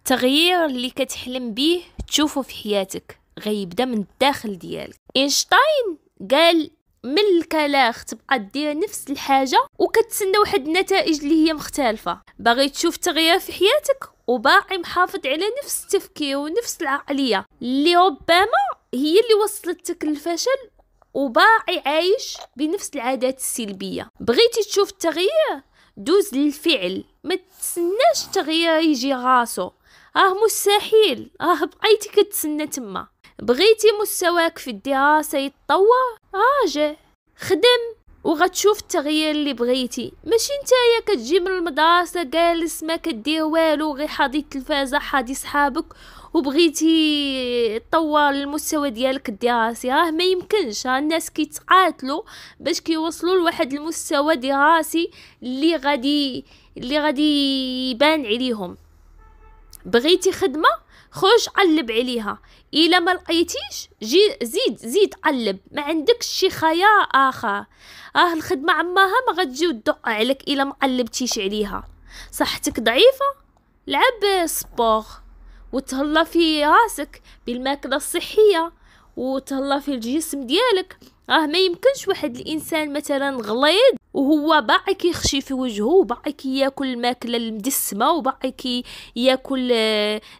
التغيير اللي كتحلم بيه تشوفه في حياتك غيبدا من الداخل ديالك. اينشتاين قال من الكلاخ تبقى دير نفس الحاجه وكتسنى واحد النتائج اللي هي مختلفه. باغي تشوف تغيير في حياتك وباقي محافظ على نفس التفكير ونفس العقليه اللي ربما هي اللي وصلتك للفشل وباقي عايش بنفس العادات السلبيه. بغيتي تشوف التغيير دوز للفعل، ما تسناش التغيير يجي غاسو. مستحيل، بقيتي كتسنى تما. بغيتي مستواك في الدراسة يتطور، جا خدم وغتشوف التغيير اللي بغيتي. ماشي نتايا كتجي من المدرسة جالس ما كدير والو، غير حاضي التلفازة حاضي صحابك وبغيتي تطور المستوى ديالك الدراسي. ما يمكنش. الناس كيتقاتلوا باش كيوصلوا لواحد المستوى دراسي اللي غادي يبان عليهم. بغيتي خدمة خرج قلب عليها، الا ما لقيتيش زيد قلب، ما عندكش شي خيار اخر. الخدمه عماها ما غتجي تدق عليك الا ما قلبتيش عليها. صحتك ضعيفه، لعب سبور وتهلا في راسك بالماكله الصحيه وتهلا في الجسم ديالك. ما يمكنش واحد الانسان مثلا غليظ وهو باقي كيخشي في وجهه وباقي كياكل الماكله المدسمه وباقي كياكل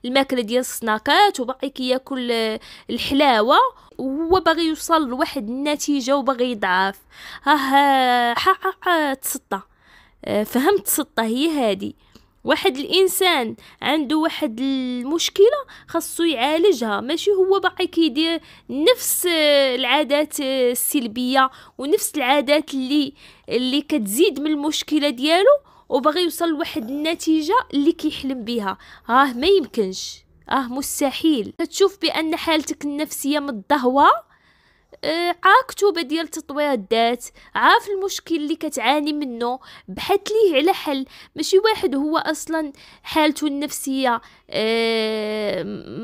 الماكله ديال السناكات وباقي كياكل الحلاوه وهو باغي يوصل لواحد النتيجه وباغي يضعف. حقق تسطى. فهمت تسطى هي هادي. واحد الانسان عنده واحد المشكله خاصو يعالجها، ماشي هو باقي كيدير نفس العادات السلبيه ونفس العادات اللي كتزيد من المشكله ديالو وباغي يوصل لواحد النتيجه اللي كيحلم بها. ما يمكنش. مستحيل. تشوف بان حالتك النفسيه متدهوره، كتوبه ديال تطوير الذات، عارف المشكل اللي كتعاني منه، بحث ليه على حل. ماشي واحد هو اصلا حالته النفسيه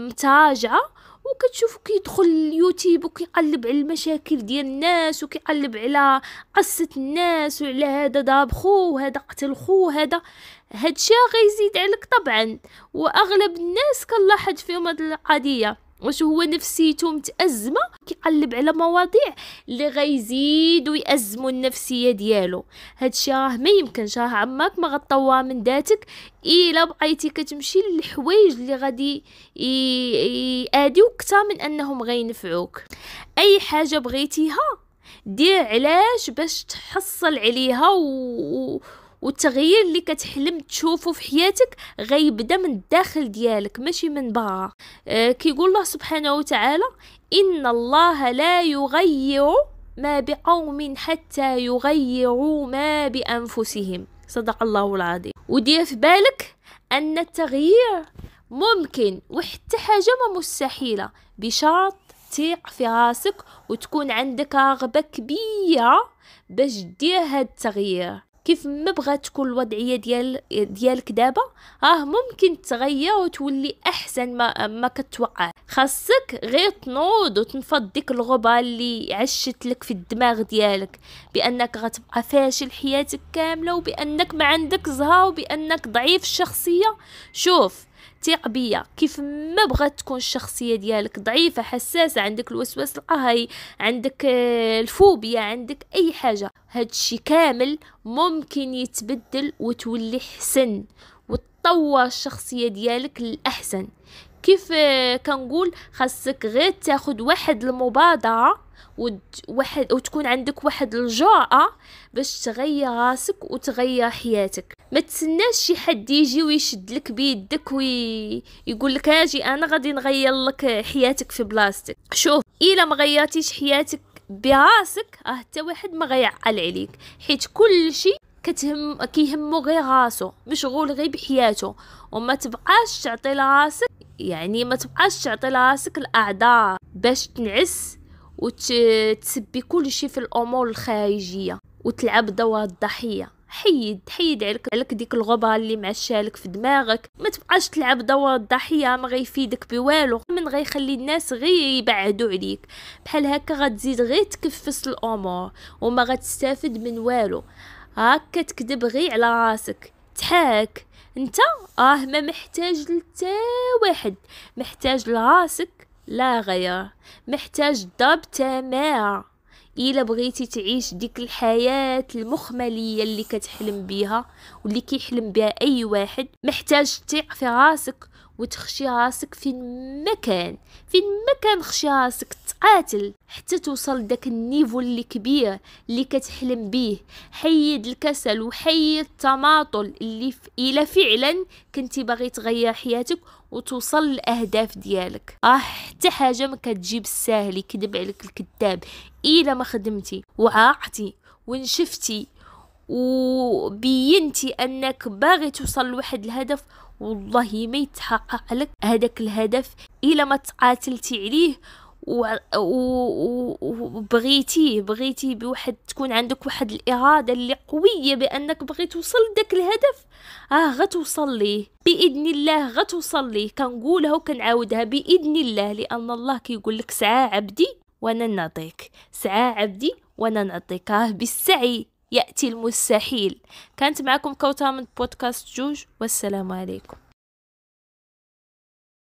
متراجعه وكتشوف كيدخل اليوتيوب وكيقلب على المشاكل ديال الناس وكيقلب على قصه الناس وعلى هذا ضرب خو وهذا قتل خو هادشي غيزيد عليك طبعا. واغلب الناس كنلاحظ فيهم هاد القضيه واش هو نفسيته متأزمة كيقلب على مواضيع اللي غيزيدوا يأزموا النفسية ديالو. هادشي ما يمكنش. عماك ما غتطور من ذاتك الا بقيتي كتمشي للحوايج اللي غادي ياديوك اكثر من انهم غينفعوك. اي حاجة بغيتيها دير علاش باش تحصل عليها والتغيير اللي كتحلم تشوفه في حياتك غيبدا من الداخل ديالك ماشي من برا. كيقول الله سبحانه وتعالى إن الله لا يغير ما بقوم حتى يغيروا ما بأنفسهم. صدق الله العظيم. ودير في بالك أن التغيير ممكن وحتى حاجة ما مستحيلة بشرط تيق في راسك وتكون عندك رغبة كبيرة باش دير هاد التغيير. كيف ما بغات تكون الوضعيه ديالك دابا ممكن تغير وتولي احسن ما كتوقع. خاصك غير تنوض وتنفض ديك الغبار اللي عشت لك في الدماغ ديالك بانك غتبقى فاشل حياتك كامله وبانك ما عندك زهر وبانك ضعيف الشخصيه. شوف ثق بيا، كيف ما بغات تكون الشخصيه ديالك ضعيفه حساسه، عندك الوسواس القهري، عندك الفوبيا، عندك اي حاجه، هادشي كامل ممكن يتبدل وتولي حسن وتطور الشخصيه ديالك للاحسن. كيف كنقول خاصك غير تاخد واحد المبادره وتكون عندك واحد الجرأة باش تغير راسك وتغير حياتك. ما تسناش شي حد يجي ويشد لك بيدك ويقول لك اجي انا غادي نغير لك حياتك في بلاصتك. شوف الا ما غيرتيش حياتك براسك حتى واحد ما غيعقل عليك، حيت كل شيء كيهمو غير راسو، مشغول غير بحياته وما تبقاش تعطي لراسك، يعني ما تبقاش تعطي لراسك الاعذار باش تنعس وتسبي كل شيء في الامور الخارجيه وتلعب دور الضحيه. حيد عليك ديك الغبار اللي معشالك في دماغك. ما تبقاش تلعب دور الضحيه، ما غيفيدك بوالو، من غيخلي الناس غير يبعدوا عليك. بحال هكا غتزيد غير تكفس الامور وما غتستافد من والو. هكا تكذب غير على راسك. تحاك. انت ما محتاج لتا واحد، محتاج لراسك لا غير، محتاج ضرب تمام إلا بغيتي تعيش ديك الحياة المخملية اللي كتحلم بيها واللي كيحلم بها أي واحد. محتاج تثق في راسك وتخشي راسك فين مكان خشي راسك، تقاتل حتى توصل داك النيفو اللي كبير اللي كتحلم بيه. حيد الكسل وحيد التماطل اللي إلا فعلا كنتي باغي تغير حياتك وتوصل للاهداف ديالك. حتى حاجه ما كتجيب الساهل، يكذب عليك الكذاب. الا ما خدمتي وعاقتي ونشفتي وبينتي انك باغي توصل لواحد الهدف، والله ما يتحقق لك هذاك الهدف الا ما تقاتلتي عليه وبغيتي بواحد، تكون عندك واحد الاراده اللي قويه بانك بغي توصل لذاك الهدف. غتوصل ليه باذن الله، غتوصل ليه. كنقولها وكنعاودها باذن الله، لان الله كيقول لك سعى عبدي وانا نعطيك، سعى عبدي وانا نعطيك. بالسعي ياتي المستحيل. كانت معكم كوثر من بودكاست جوج، والسلام عليكم.